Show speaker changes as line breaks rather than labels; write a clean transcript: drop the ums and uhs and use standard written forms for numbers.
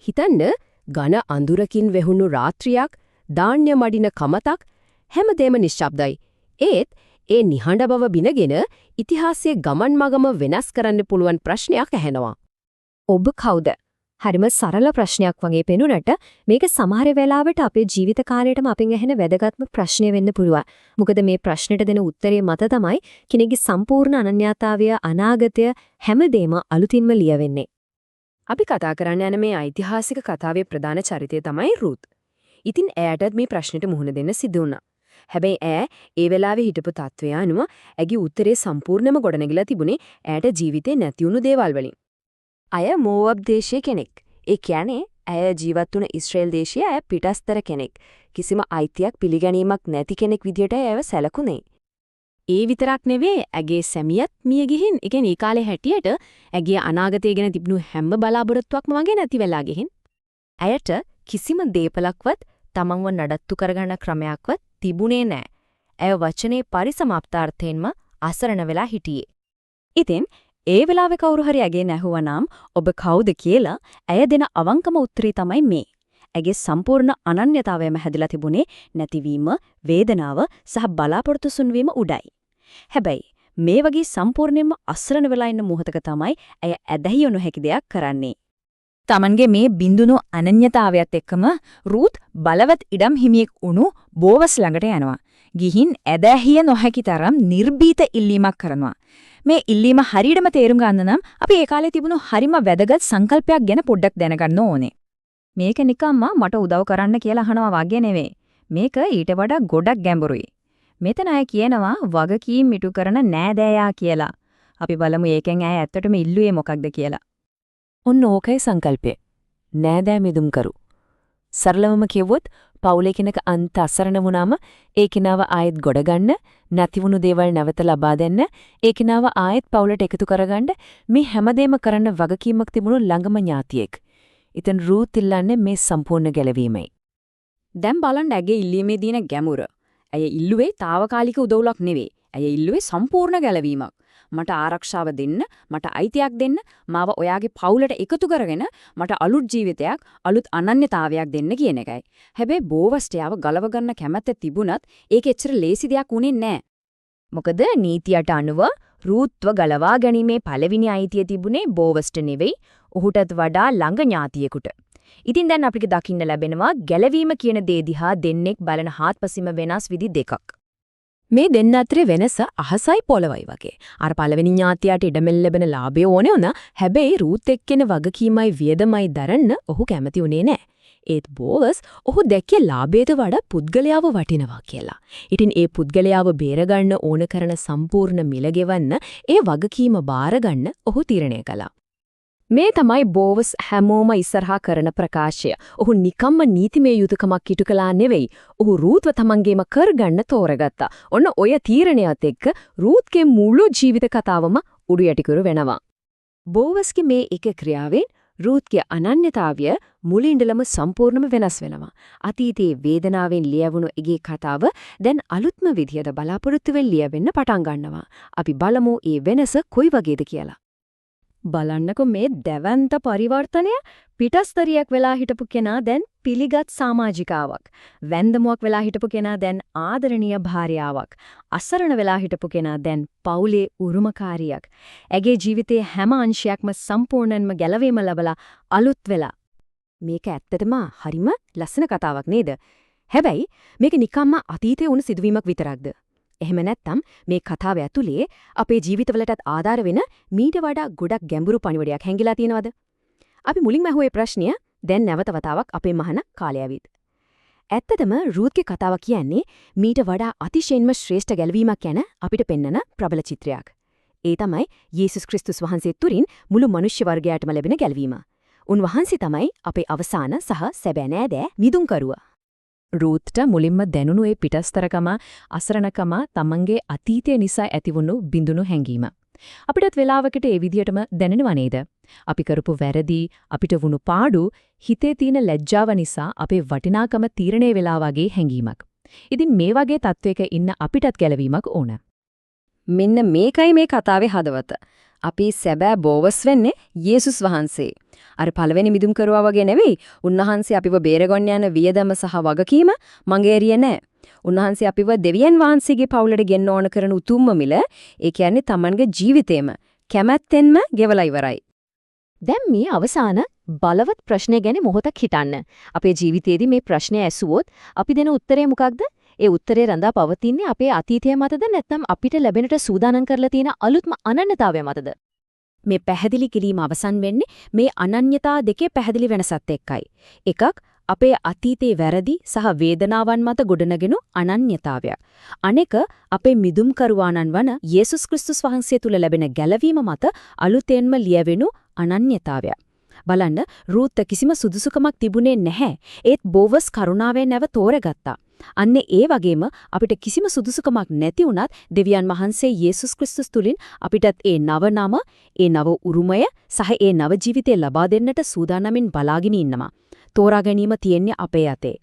හිතන්න ඝන අඳුරකින් වෙහුණු රාත්‍රියක්, ධාන්‍ය මඩින කමතක් හැමදේම නිශ්ශබ්දයි. ඒත් ඒ නිහඬ බව බිනගෙන ඉතිහාසයේ ගමන් මගම වෙනස් කරන්න පුළුවන් ප්‍රශ්නයක් ඇහෙනවා.
ඔබ කවුද? හරිම සරල ප්‍රශ්නයක් වගේ පෙනුනට මේක සමහර වෙලාවට අපේ ජීවිත කාලයටම අපෙන් ඇහෙන වැදගත්ම ප්‍රශ්නය වෙන්න පුළුවන්. මොකද මේ ප්‍රශ්නෙට දෙන උත්තරේ මත තමයි කෙනෙකුගේ සම්පූර්ණ අනන්‍යතාවය, අනාගතය හැමදේම අලුතින්ම ලියවෙන්නේ.
අපි කතා කරන්න යන මේ ඓතිහාසික කතාවේ ප්‍රධාන චරිතය තමයි රුත්. ඉතින් එයාටත් මේ ප්‍රශ්නෙට මුහුණ දෙන්න සිදු වුණා. හැබැයි ඈ ඒ වෙලාවේ හිටපු තත්වය අනුව ඇගේ උත්තරේ සම්පූර්ණයෙන්ම ගොඩනැගිලා තිබුණේ ඈට ජීවිතේ නැති වුණු දේවල් වලින්. අය මෝවබ් දේශයේ කෙනෙක්. ඒ කියන්නේ ඇය ජීවත් වුණ ඊශ්‍රායෙල් දේශයේ ඇය පිටස්තර කෙනෙක්. කිසිම අයිතියක් පිළිගැනීමක් නැති කෙනෙක් විදියට ඇයව සැලකුණේ. ඒ විතරක් නෙවෙයි ඇගේ සැමියත් මිය ගිහින්, ඒ කියන්නේ ඒ කාලේ හැටියට ඇගේ අනාගතය ගැන තිබුණු හැම බලාපොරොත්තුවක්ම වගේ නැති වෙලා ගිහින්. ඇයට කිසිම දේපලක්වත් තමන්ව නඩත්තු කරගන්න ක්‍රමයක්වත් තිබුණේ නැහැ. ඇය වචනේ පරිසමාප්තාර්ථයෙන්ම අසරණ වෙලා හිටියේ. ඉතින් ඒ වෙලාවේ කවුරු හරි ඇගේ නැහුවනම් ඔබ කවුද කියලා ඇය දෙන අවංකම උත්තරේ තමයි මේ. ඇගේ සම්පූර්ණ අනන්‍යතාවයම හැදිලා තිබුණේ නැතිවීම, වේදනාව සහ බලාපොරොත්තු සුන්වීම උඩයි. හැබැයි මේ වගේ සම්පූර්ණයෙන්ම අසරණ වෙලා ඉන්න මොහොතක තමයි ඇය ඇදහිය නොහැකි දෙයක් කරන්නේ.
තමන්ගේ මේ බිඳුණු අනන්‍යතාවයත් එක්කම රුත් බලවත් ඉඩම් හිමියෙක් වුණු බෝවස් ළඟට යනවා. ගිහින් ඇදහිය නොහැකි තරම් නිර්භීත ඉල්ලීමක් කරනවා. මේ ඉල්ලීම හරියටම තේරුම් ගන්න නම් අපි ඒ කාලේ තිබුණු හරිම වැදගත් සංකල්පයක් ගැන පොඩ්ඩක් දැනගන්න ඕනේ. මේක නිකම්ම මට උදව් කරන්න කියලා අහනවා වගේ නෙවෙයි. මේක ඊට වඩා ගොඩක් ගැඹුරුයි. මෙතන අය කියනවා වගකීම් ඉටු කරන නෑදෑයා කියලා. අපි බලමු ඒකෙන් අය ඇත්තටම ඉල්ලුවේ මොකක්ද කියලා.
ඔන්න ඕකයි සංකල්පය. නෑදෑ මිදුම්කරු. සරලවම කිව්වොත් පවුලේ කෙනෙක් අන්ත අසරණ වුණාම ඒ කෙනාව ආයෙත් ගොඩ ගන්න, නැතිවුණු දේවල් නැවත ලබා දෙන්න, ඒ කෙනාව ආයෙත් පවුලට එකතු කරගන්න මේ හැමදේම කරන්න වගකීමක් තිබුණු ළඟම ඥාතියෙක්. ඉතින් රූත් ඉල්ලන්නේ මේ සම්පූර්ණ ගැලවීමයි. දැන් බලන්න ඇගේ ඉල්ලීමේ දින ගැඹුර. ඇය ඉල්ලුවේ తాවකාලික උදව්ලක් නෙවෙයි. ඇය ඉල්ලුවේ සම්පූර්ණ ගැලවීමක්. මට ආරක්ෂාව දෙන්න, මට අයිතියක් දෙන්න, මාව ඔයාගේ පවුලට එකතු කරගෙන මට අලුත් ජීවිතයක්, අලුත් අනන්‍යතාවයක් දෙන්න කියන එකයි. හැබැයි බෝවස්ටයාව ගලව ගන්න කැමැත්ත තිබුණත් ඒක එච්චර ලේසි දෙයක් උනේ නැහැ.
මොකද නීතියට අනුව රූත්ව ගලවා ගැනීමේ පළවෙනි අයිතිය තිබුණේ බෝවස්ට නෙවෙයි, ඔහුටත් වඩා ළඟ ඥාතියෙකුට. ඉතින් දැන් අපිට දකින්න ලැබෙනවා ගැලවීම කියන දේ දිහා දෙන්නෙක් බලන හාත්පසින්ම වෙනස් විදි දෙකක්.
මේ දෙන්න අතරේ වෙනස අහසයි පොළවයි වගේ. අර පළවෙනි ඥාතියට ඉඩමෙල් ලැබෙන ලාභය ඕනේ වුණා. හැබැයි රූත් එක්කෙන වගකීමයි වියදමයි දරන්න ඔහු කැමති උනේ නැහැ. ඒත් බෝවස් ඔහු දැක්කේ ලාභයට වඩා පුද්ගලයාව වටිනවා කියලා. ඉතින් ඒ පුද්ගලයාව බේරගන්න ඕන කරන සම්පූර්ණ මිල ගෙවන්න, ඒ වගකීම බාරගන්න ඔහු තීරණය කළා. මේ තමයි බෝවස් හැමෝම ඉස්සරහා කරන ප්‍රකාශය. ඔහු නිකම්ම නීතිමය යුතුයකමක් ඉටු කළා නෙවෙයි. ඔහු රූත්ව තමන්ගේම කරගන්න තෝරගත්තා. ඔන්න ඔය තීරණයත් එක්ක රූත්ගේ මුළු ජීවිත කතාවම උඩු යටිකුරු වෙනවා. බෝවස්ගේ මේ එක ක්‍රියාවෙන් රූත්ගේ අනන්‍යතාවය මුලින්දලම සම්පූර්ණයෙන්ම වෙනස් වෙනවා. අතීතයේ වේදනාවෙන් ලියවුණු එගේ කතාව දැන් අලුත්ම විදියට බලාපොරොත්තු වෙ ලියවෙන්න පටන් ගන්නවා. අපි බලමු මේ වෙනස කොයි වගේද කියලා.
බලන්නකො මේ දැවැන්ත පරිවර්තනය. පිටස්තරියක් වෙලා හිටපු කෙනා දැන් පිළිගත් සමාජිකාවක්. වැන්දමුවක් වෙලා හිටපු කෙනා දැන් ආදරණීය භාර්යාවක්. අසරණ වෙලා හිටපු කෙනා දැන් පවුලේ උරුමකාරියක්. ඇගේ ජීවිතයේ හැම අංශයක්ම සම්පූර්ණයෙන්ම ගැලවීම ලැබලා අලුත් වෙලා.
මේක ඇත්තටම හරිම ලස්සන කතාවක් නේද? හැබැයි මේක නිකම්ම අතීතයේ වුණු සිදුවීමක් විතරක්ද? එහෙම නැත්නම් මේ කතාව ඇතුලේ අපේ ජීවිතවලටත් ආධාර වෙන මීට වඩා ගොඩක් ගැඹුරු පණිවිඩයක් හැංගිලා තියෙනවද? අපි මුලින්ම අහුවේ ප්‍රශ්නය දැන් නැවත වතාවක් අපේ මහන කාලය ඇවිත්. ඇත්තටම රූත්ගේ කතාව කියන්නේ මීට වඩා අතිශයින්ම ශ්‍රේෂ්ඨ ගැලවීමක් යන අපිට පෙන්වන ප්‍රබල චිත්‍රයක්. ඒ තමයි යේසුස් ක්‍රිස්තුස් වහන්සේ තුරින් මුළු මනුෂ්‍ය වර්ගයාටම ලැබෙන ගැලවීම. උන්වහන්සේ තමයි අපේ අවසාන සහ සැබෑ නෑදෑ මිදුම්කරුවා. රූත්ට මුලින්ම දැනුණු ඒ පිටස්තරකම, අසරණකම තමන්ගේ අතීතය නිසා ඇතිවුණු බිඳුණු හැඟීම. අපිටත් වෙලාවකට ඒ විදිහටම දැනෙනව නේද? අපි කරපු වැරදි, අපිට වුණු පාඩු, හිතේ තියෙන ලැජ්ජාව නිසා අපේ වටිනාකම තීරණය වෙලා වගේ හැඟීමක්. ඉතින් මේ වගේ තත්වයක ඉන්න අපිටත් ගැලවීමක් ඕන.
මෙන්න මේකයි මේ කතාවේ හදවත.
අපි සැබෑ බෝවස් වෙන්නේ යේසුස් වහන්සේ. අර පළවෙනි මිදුම් කරුවා වගේ නෙවෙයි. උන්වහන්සේ අපිව බේරගොන්න යන වියදම සහ වගකීම මගේරිය නෑ. උන්වහන්සේ අපිව දෙවියන් වහන්සේගේ පවුලට ගෙන්න ඕන කරන උතුම්ම මිල, ඒ කියන්නේ Tamanගේ ජීවිතේම කැමැත්තෙන්ම ගෙවලා ඉවරයි.
දැන් මේ අවසාන බලවත් ප්‍රශ්නය ගැන මොහොතක් හිතන්න. අපේ ජීවිතයේදී මේ ප්‍රශ්නය ඇසුවොත් අපි දෙන උත්තරය මොකක්ද? ඒ උත්තරේ රඳා පවතින්නේ අපේ අතීතය මතද නැත්නම් අපිට ලැබෙනට සූදානම් කරලා තියෙන අලුත්ම අනන්‍යතාවය මතද?
මේ පැහැදිලි කිරීම අවසන් වෙන්නේ මේ අනන්‍යතා දෙකේ පැහැදිලි වෙනසත් එක්කයි. එකක් අපේ අතීතයේ වැරදි සහ වේදනාවන් මත ගොඩනගෙන අනන්‍යතාවයක්. අනෙක අපේ මිදුම් කරුවාණන් වන යේසුස් ක්‍රිස්තුස් වහන්සේ තුල ලැබෙන ගැලවීම මත අලුතෙන්ම ලියවෙනු අනන්‍යතාවයක්. බලන්න රූත් කිසිම සුදුසුකමක් තිබුණේ නැහැ. ඒත් බෝවස් කරුණාවෙන් නැව තෝරගත්තා. අන්න ඒ වගේම අපිට කිසිම සුදුසුකමක් නැති වුණත් දෙවියන් වහන්සේ යේසුස් ක්‍රිස්තුස් තුලින් අපිටත් ඒ නව නම, ඒ නව උරුමය සහ ඒ නව ජීවිතය ලබා දෙන්නට සූදානමින් බලාගෙන ඉන්නවා. තෝරා ගැනීම තියෙන්නේ අපේ අතේ.